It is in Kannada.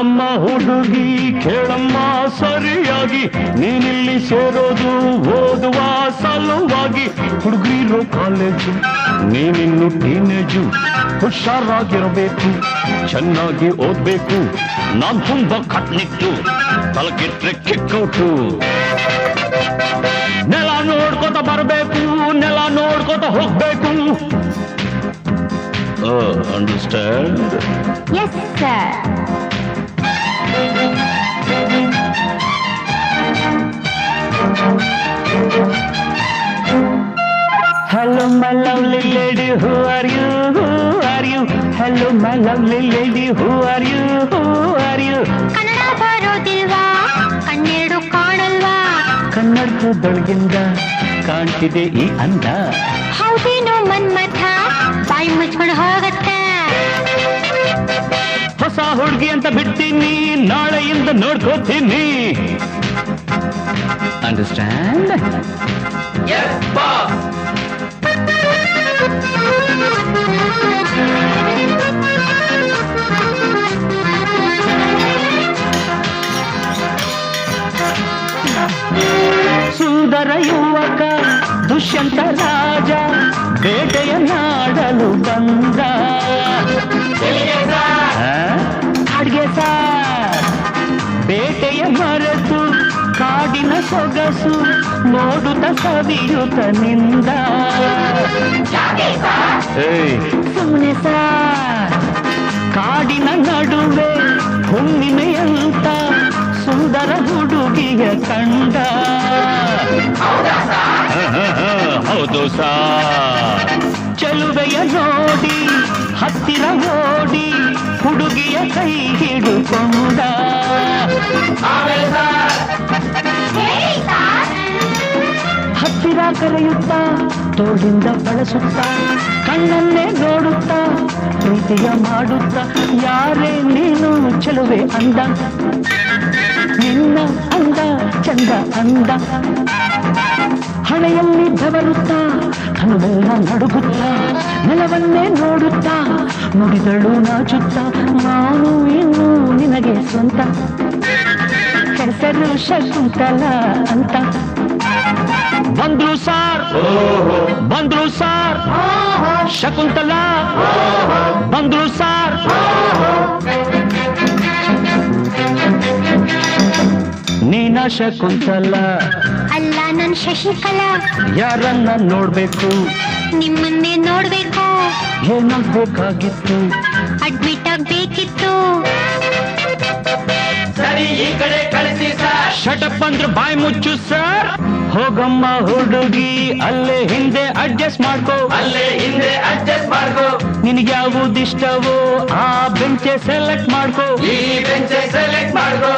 ಹೋಗಮ್ಮ ಹುಡುಗಿ ಕೇಳಮ್ಮ ಸರಿಯಾಗಿ, ನೀನಿಲ್ಲಿ ಸೇರೋದು ಓದುವ ಸಲುವಾಗಿ. ಹುಡುಗಿರೋ ಕಾಲೇಜು, ನೀನಿನ್ನು ಟೀನೇಜು, ಹುಷಾರಾಗಿರಬೇಕು, ಚೆನ್ನಾಗಿ ಓದ್ಬೇಕು. ನಾನ್ ತುಂಬಾ ಕಟ್ನಿಟ್ಟು, ತಲಕಿಟ್ರೆ ಕಿಕ್ಕೌಟು. ನೆಲ ನೋಡ್ಕೋತ ಬರಬೇಕು, ನೆಲ ನೋಡ್ಕೋತ ಹೋಗ್ಬೇಕು. Understand? Yes sir. Hello my lovely lady, who are you? Who are you? Hello my lovely lady, who are you? Who are you? Kannada ಬರೋದಿಲ್ವಾ? ಕಣ್ಣೆರಡು ಕಾಣಲ್ವಾ? ಕನ್ನಡದೊಳಗಿಂದ ಕಾಣ್ತಿದೆ ಈ ಅಂದ. ಹೌದೇನೋ ಮನ್ಮಥ, ಬಾಯಿ ಮುಚ್ಕೊಂಡು ಹೋಗತ್ತೆ. ಹೊಸ ಹುಡುಗಿ ಅಂತ ಬಿಡ್ತೀನಿ, ನಾಳೆಯಿಂದ ನೋಡ್ಕೋತೀನಿ. ಅಂಡರ್ಸ್ಟ್ಯಾಂಡ್? Yes boss. ಸುಂದರ ಯುವಕ ದುಷ್ಯಂತ ರಾಜ ಬೇಟೆಯ ನಾಡಲು ಬಂದ. ಅಡ್ಗೆ ಸಾರ್ ಬೇಟೆಯ ಮರೆತು ಕಾಡಿನ ಸೊಗಸು ನೋಡುತ್ತ ಸವಿಯುತ್ತ ನಿಂದ. ಸುಮ್ಮನೆ ಸಾರ್ ಕಾಡಿನ ನಡುವೆ ಹುಣ್ಣಿಮೆಯಂತ ಸುಂದರ ಹುಡುಗಿಯ ಕಂಡ. ಹೌದು ಸಾರ್, ಚೆಲುವೆಯ ನೋಡಿ ಹತ್ತಿರ ಓಡಿ ಹುಡುಗಿಯ ಕೈ ಹಿಡುಕೊಂಡ. ಹತ್ತಿರ ಕರೆಯುತ್ತಾ ತೋಳಿಂದ ಬಳಸುತ್ತಾ ಕಣ್ಣನ್ನೇ ನೋಡುತ್ತಾ ಪ್ರೀತಿಯ ಮಾಡುತ್ತಾ. ಯಾರೇ ನೀನು ಚೆಲುವೆ ಅಂದ, ನಿನ್ನ ಅಂದ ಚಂದ ಅಂದ. ಹಣೆಯಲ್ಲಿ ಬೆವರುತ್ತಾ ಕನುವೆಲ್ಲ ನಡುಗುತ್ತಾ ನೆಲವನ್ನೇ ನೋಡುತ್ತಾ ನುಡಿದಳು ನಾಚುತ್ತಾ. ನಾನು ಇನ್ನು ನಿನಗೆ ಸ್ವಂತ, ಹೆಸರು ಶಕುಂತಲ ಅಂತ. ಬಂದ್ರು ಸಾರ್, ಬಂದ್ರು ಸಾರ್, ಶಕುಂತಲ ಬಂದ್ರು ಸಾರ್. ನೀನ ಶಕುಂತಲ ಅಲ್ಲ, ನನ್ ಶಶಿಕಲಾ. ಯಾರನ್ನ ನೋಡ್ಬೇಕು? ನಿಮ್ಮನ್ನೇ ನೋಡ್ಬೇಕು. ಏನಾಗ್ಬೇಕಾಗಿತ್ತು? ಅಡ್ಮಿಟ್ ಆಗ್ಬೇಕಿತ್ತು. ಸರಿ, ಈ ಕಡೆ ಕಳಿಸಿ ಸರ್. ಶಟಪ್ ಅಂದ್ರೆ ಬಾಯಿ ಮುಚ್ಚು ಸರ್. ಹೋಗಮ್ಮ ಹುಡುಗಿ ಅಲ್ಲೇ ಹಿಂದೆ ಅಡ್ಜಸ್ಟ್ ಮಾಡ್ಕೋ, ಅಲ್ಲೇ ಹಿಂದೆ ಅಡ್ಜಸ್ಟ್ ಮಾಡ್ಕೋ. ನಿನಗೆ ಯಾವುದಿಷ್ಟವೋ ಆ ಬೆಂಚೆ ಸೆಲೆಕ್ಟ್ ಮಾಡ್ಕೋ. ಈ ಬೆಂಚ್ ಸೆಲೆಕ್ಟ್ ಮಾಡ್ಕೋ.